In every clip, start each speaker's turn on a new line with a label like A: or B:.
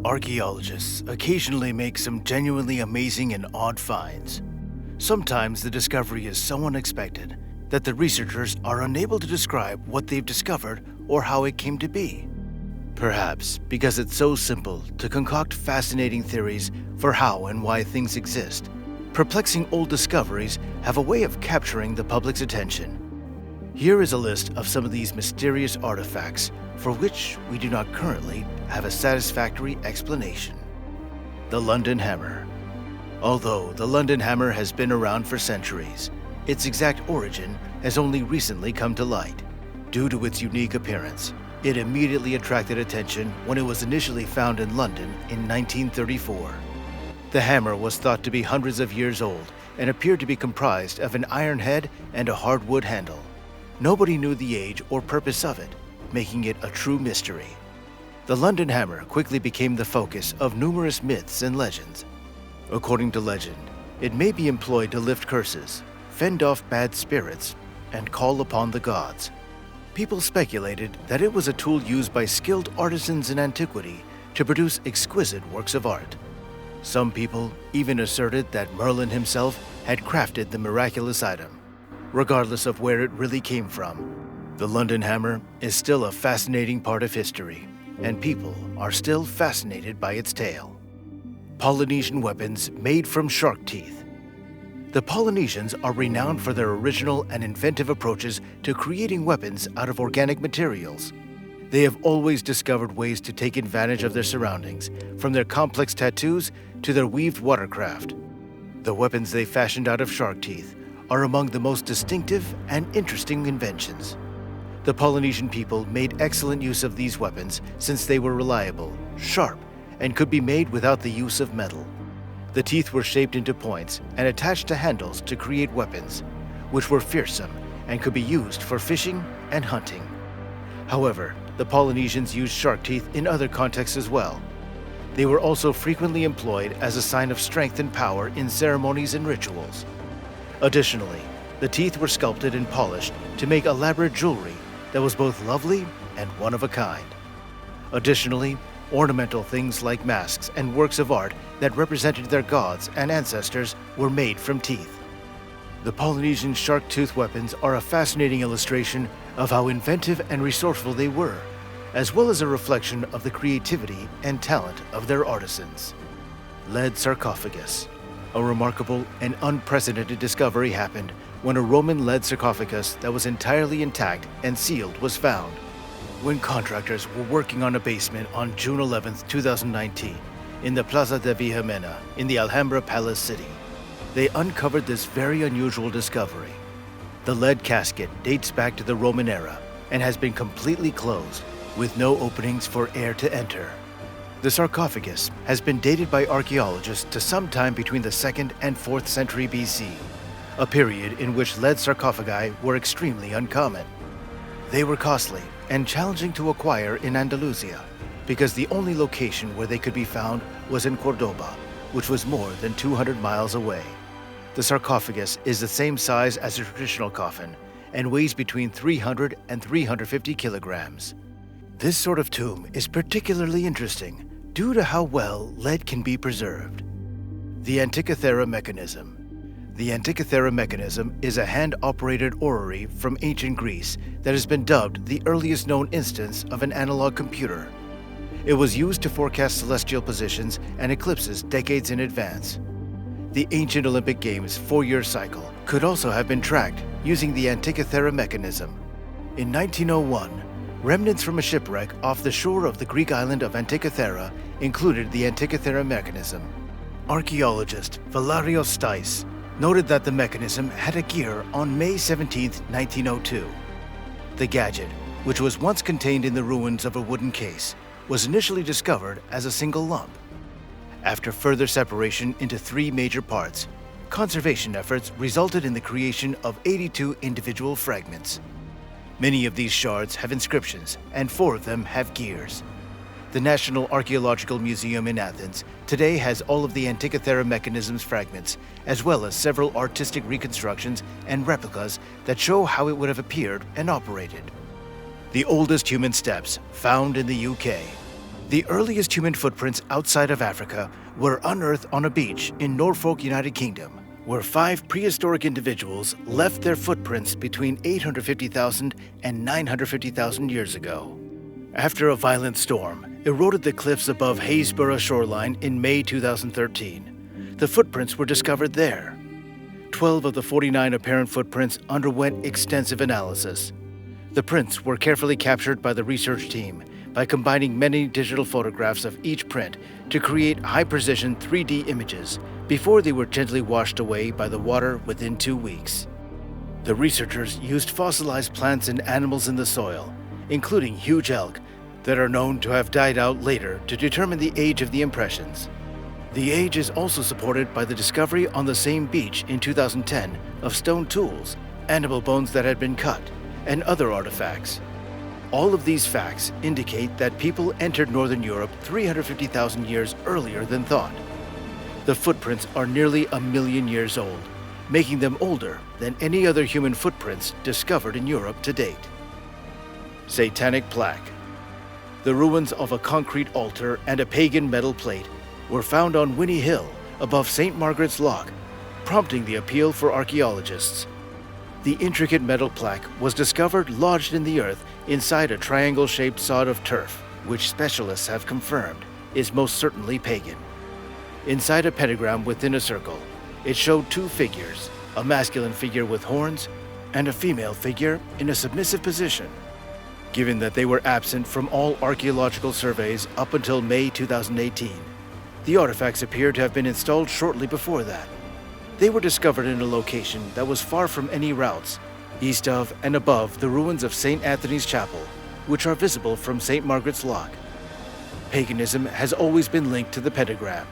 A: Archaeologists occasionally make some genuinely amazing and odd finds. Sometimes the discovery is so unexpected that the researchers are unable to describe what they've discovered or how it came to be. Perhaps because it's so simple to concoct fascinating theories for how and why things exist, perplexing old discoveries have a way of capturing the public's attention. Here is a list of some of these mysterious artifacts for which we do not currently have a satisfactory explanation. The London Hammer. Although the London Hammer has been around for centuries, its exact origin has only recently come to light. Due to its unique appearance, it immediately attracted attention when it was initially found in London in 1934. The hammer was thought to be hundreds of years old and appeared to be comprised of an iron head and a hardwood handle. Nobody knew the age or purpose of it, making it a true mystery. The London Hammer quickly became the focus of numerous myths and legends. According to legend, it may be employed to lift curses, fend off bad spirits, and call upon the gods. People speculated that it was a tool used by skilled artisans in antiquity to produce exquisite works of art. Some people even asserted that Merlin himself had crafted the miraculous item. Regardless of where it really came from, the London Hammer is still a fascinating part of history, and people are still fascinated by its tale. Polynesian weapons made from shark teeth. The Polynesians are renowned for their original and inventive approaches to creating weapons out of organic materials. They have always discovered ways to take advantage of their surroundings, from their complex tattoos to their weaved watercraft. The weapons they fashioned out of shark teeth are among the most distinctive and interesting inventions. The Polynesian people made excellent use of these weapons since they were reliable, sharp, and could be made without the use of metal. The teeth were shaped into points and attached to handles to create weapons, which were fearsome and could be used for fishing and hunting. However, the Polynesians used shark teeth in other contexts as well. They were also frequently employed as a sign of strength and power in ceremonies and rituals. Additionally, the teeth were sculpted and polished to make elaborate jewelry that was both lovely and one of a kind. Additionally, ornamental things like masks and works of art that represented their gods and ancestors were made from teeth. The Polynesian shark tooth weapons are a fascinating illustration of how inventive and resourceful they were, as well as a reflection of the creativity and talent of their artisans. Lead sarcophagus. A remarkable and unprecedented discovery happened when a Roman lead sarcophagus that was entirely intact and sealed was found. When contractors were working on a basement on June 11, 2019, in the Plaza de Vijamena in the Alhambra Palace City, they uncovered this very unusual discovery. The lead casket dates back to the Roman era and has been completely closed, with no openings for air to enter. The sarcophagus has been dated by archaeologists to sometime between the 2nd and 4th century BC, a period in which lead sarcophagi were extremely uncommon. They were costly and challenging to acquire in Andalusia because the only location where they could be found was in Cordoba, which was more than 200 miles away. The sarcophagus is the same size as a traditional coffin and weighs between 300 and 350 kilograms. This sort of tomb is particularly interesting due to how well lead can be preserved. The Antothera Mechanism. The Antothera Mechanism is a hand-operated orrery from ancient Greece that has been dubbed the earliest known instance of an analog computer. It was used to forecast celestial positions and eclipses decades in advance. The ancient Olympic Games' 4-year cycle could also have been tracked using the Antothera Mechanism. In 1901, remnants from a shipwreck off the shore of the Greek island of Antothera included the Antothera Mechanism. Archaeologist Valerios Stais noted that the mechanism had a gear on May 17, 1902. The gadget, which was once contained in the ruins of a wooden case, was initially discovered as a single lump. After further separation into 3 major parts, conservation efforts resulted in the creation of 82 individual fragments. Many of these shards have inscriptions, and 4 of them have gears. The National Archaeological Museum in Athens today has all of the Antothera Mechanism's fragments, as well as several artistic reconstructions and replicas that show how it would have appeared and operated. The oldest human steps found in the UK. The earliest human footprints outside of Africa were unearthed on a beach in Norfolk, United Kingdom, where 5 prehistoric individuals left their footprints between 850,000 and 950,000 years ago. After a violent storm eroded the cliffs above Haysborough shoreline in May 2013, the footprints were discovered there. 12 of the 49 apparent footprints underwent extensive analysis. The prints were carefully captured by the research team by combining many digital photographs of each print to create high-precision 3D images before they were gently washed away by the water within 2 weeks. The researchers used fossilized plants and animals in the soil, including huge elk that are known to have died out later to determine the age of the impressions. The age is also supported by the discovery on the same beach in 2010 of stone tools, animal bones that had been cut, and other artifacts. All of these facts indicate that people entered northern Europe 350,000 years earlier than thought. The footprints are nearly 1 million years old, making them older than any other human footprints discovered in Europe to date. Satanic Plaque. The ruins of a concrete altar and a pagan metal plate were found on Winnie Hill above St. Margaret's Loch, prompting the appeal for archaeologists. The intricate metal plaque was discovered lodged in the earth inside a triangle-shaped sod of turf, which specialists have confirmed is most certainly pagan. Inside a pentagram within a circle, it showed 2 figures, a masculine figure with horns and a female figure in a submissive position. Given that they were absent from all archaeological surveys up until May 2018, the artifacts appear to have been installed shortly before that. They were discovered in a location that was far from any routes, east of and above the ruins of St. Anthony's Chapel, which are visible from St. Margaret's Loch. Paganism has always been linked to the pentagram.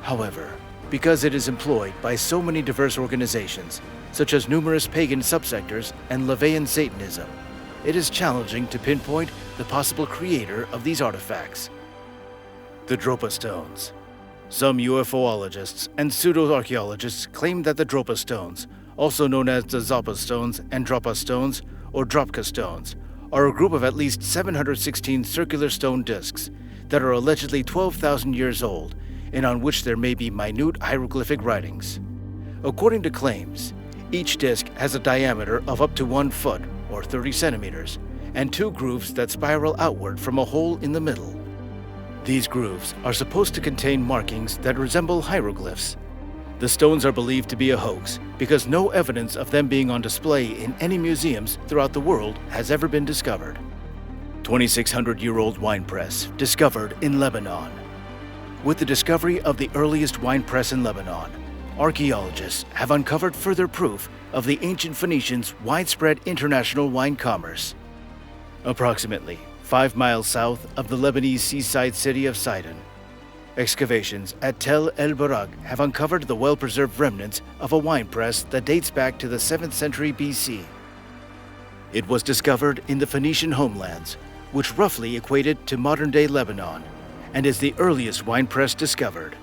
A: However, because it is employed by so many diverse organizations, such as numerous pagan subsectors and Levian Satanism, it is challenging to pinpoint the possible creator of these artifacts. The Dropa Stones. Some UFOologists and pseudo-archaeologists claim that the Dropa Stones, also known as the Dropa Stones and Dropa Stones or Dropka Stones, are a group of at least 716 circular stone discs that are allegedly 12,000 years old and on which there may be minute hieroglyphic writings. According to claims, each disc has a diameter of up to 1 foot or 30 centimeters and 2 grooves that spiral outward from a hole in the middle. These grooves are supposed to contain markings that resemble hieroglyphs. The stones are believed to be a hoax because no evidence of them being on display in any museums throughout the world has ever been discovered. 2,600-year-old wine press discovered in Lebanon. With the discovery of the earliest wine press in Lebanon, archaeologists have uncovered further proof of the ancient Phoenicians' widespread international wine commerce. Approximately 5 miles south of the Lebanese seaside city of Sidon, excavations at Tel El Barak have uncovered the well-preserved remnants of a wine press that dates back to the 7th century BC. It was discovered in the Phoenician homelands, which roughly equated to modern-day Lebanon, and is the earliest wine press discovered.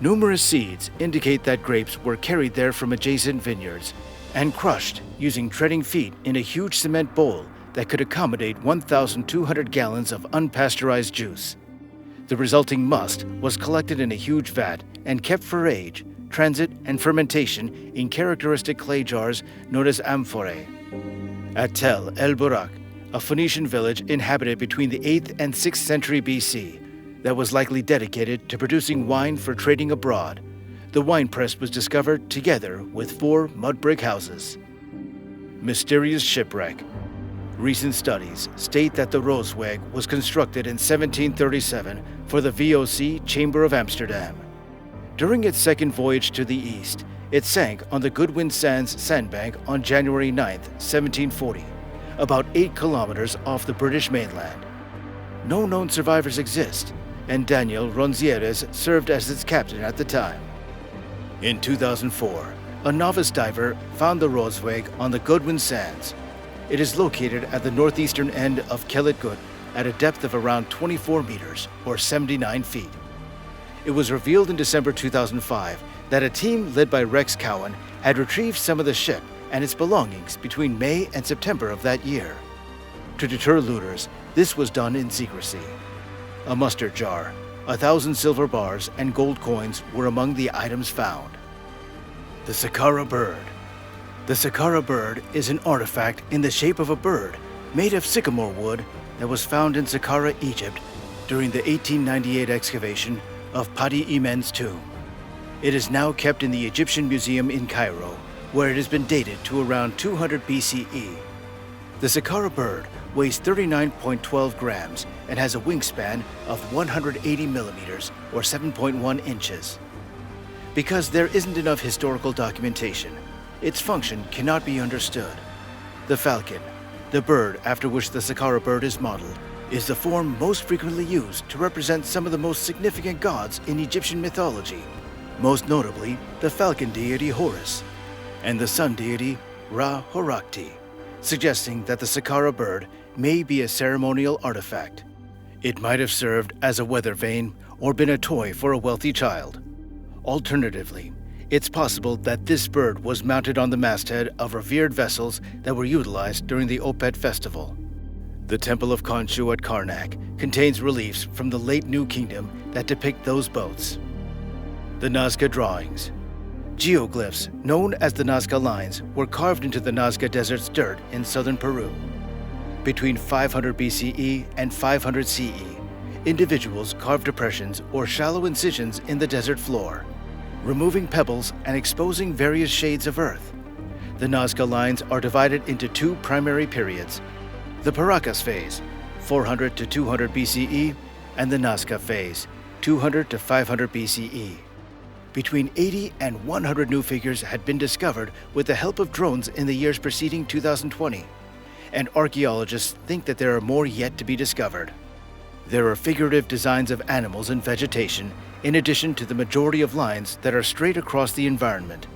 A: Numerous seeds indicate that grapes were carried there from adjacent vineyards and crushed using treading feet in a huge cement bowl that could accommodate 1,200 gallons of unpasteurized juice. The resulting must was collected in a huge vat and kept for age, transit, and fermentation in characteristic clay jars known as amphorae. At Tel El Barak, a Phoenician village inhabited between the 8th and 6th century BC that was likely dedicated to producing wine for trading abroad, the wine press was discovered together with 4 mud brick houses. Mysterious shipwreck. Recent studies state that the Roosweg was constructed in 1737 for the VOC Chamber of Amsterdam. During its second voyage to the east, it sank on the Goodwin Sands sandbank on January 9, 1740, about 8 kilometers off the British mainland. No known survivors exist, and Daniel Ronzieres served as its captain at the time. In 2004, a novice diver found the Roosweg on the Goodwin Sands. It is located at the northeastern end of Kellet Gut at a depth of around 24 meters or 79 feet. It was revealed in December 2005 that a team led by Rex Cowan had retrieved some of the ship and its belongings between May and September of that year. To deter looters, this was done in secrecy. a mustard jar, 1,000 silver bars, and gold coins were among the items found. The Sakara Bird. The Sakara Bird is an artifact in the shape of a bird made of sycamore wood that was found in Sakara, Egypt during the 1898 excavation of Padi Imen's tomb. It is now kept in the Egyptian Museum in Cairo, where it has been dated to around 200 BCE. The Sakara Bird weighs 39.12 grams and has a wingspan of 180 millimeters or 7.1 inches. Because there isn't enough historical documentation, its function cannot be understood. The falcon, the bird after which the Sakara Bird is modeled, is the form most frequently used to represent some of the most significant gods in Egyptian mythology, most notably the falcon deity Horus and the sun deity Ra-Horakhti, suggesting that the Sakara Bird may be a ceremonial artifact. It might have served as a weather vane or been a toy for a wealthy child. Alternatively, it's possible that this bird was mounted on the masthead of revered vessels that were utilized during the Opet festival. The Temple of Khonshu at Karnak contains reliefs from the late New Kingdom that depict those boats. The Nazca Drawings. Geoglyphs, known as the Nazca Lines, were carved into the Nazca Desert's dirt in southern Peru. Between 500 BCE and 500 CE, individuals carved depressions or shallow incisions in the desert floor, removing pebbles and exposing various shades of earth. The Nazca Lines are divided into two primary periods: the Paracas phase, 400 to 200 BCE, and the Nazca phase, 200 to 500 BCE. Between 80 and 100 new figures had been discovered with the help of drones in the years preceding 2020, and archaeologists think that there are more yet to be discovered. There are figurative designs of animals and vegetation, in addition to the majority of lines that are straight across the environment.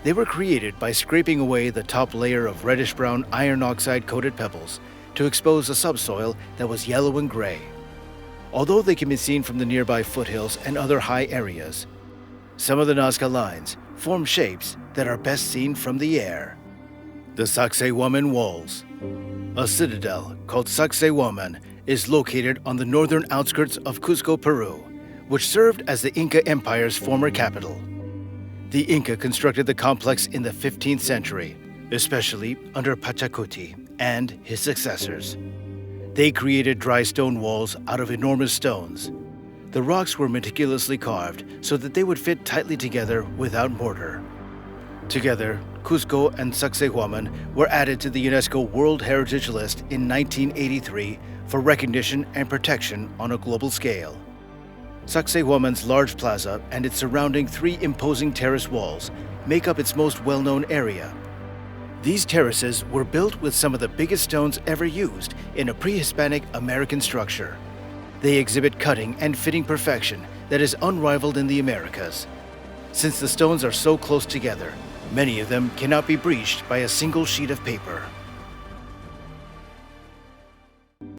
A: They were created by scraping away the top layer of reddish-brown iron oxide-coated pebbles to expose a subsoil that was yellow and gray. Although they can be seen from the nearby foothills and other high areas, some of the Nazca Lines form shapes that are best seen from the air. The Sacsayhuaman Walls. A citadel called Sacsayhuaman is located on the northern outskirts of Cusco, Peru, which served as the Inca Empire's former capital. The Inca constructed the complex in the 15th century, especially under Pachacuti and his successors. They created dry stone walls out of enormous stones. The rocks were meticulously carved so that they would fit tightly together without mortar. Together, Cusco and Sacsayhuaman were added to the UNESCO World Heritage List in 1983 for recognition and protection on a global scale. Sacsayhuaman's large plaza and its surrounding three imposing terrace walls make up its most well-known area. These terraces were built with some of the biggest stones ever used in a pre-Hispanic American structure. They exhibit cutting and fitting perfection that is unrivaled in the Americas. Since the stones are so close together, many of them cannot be breached by a single sheet of paper.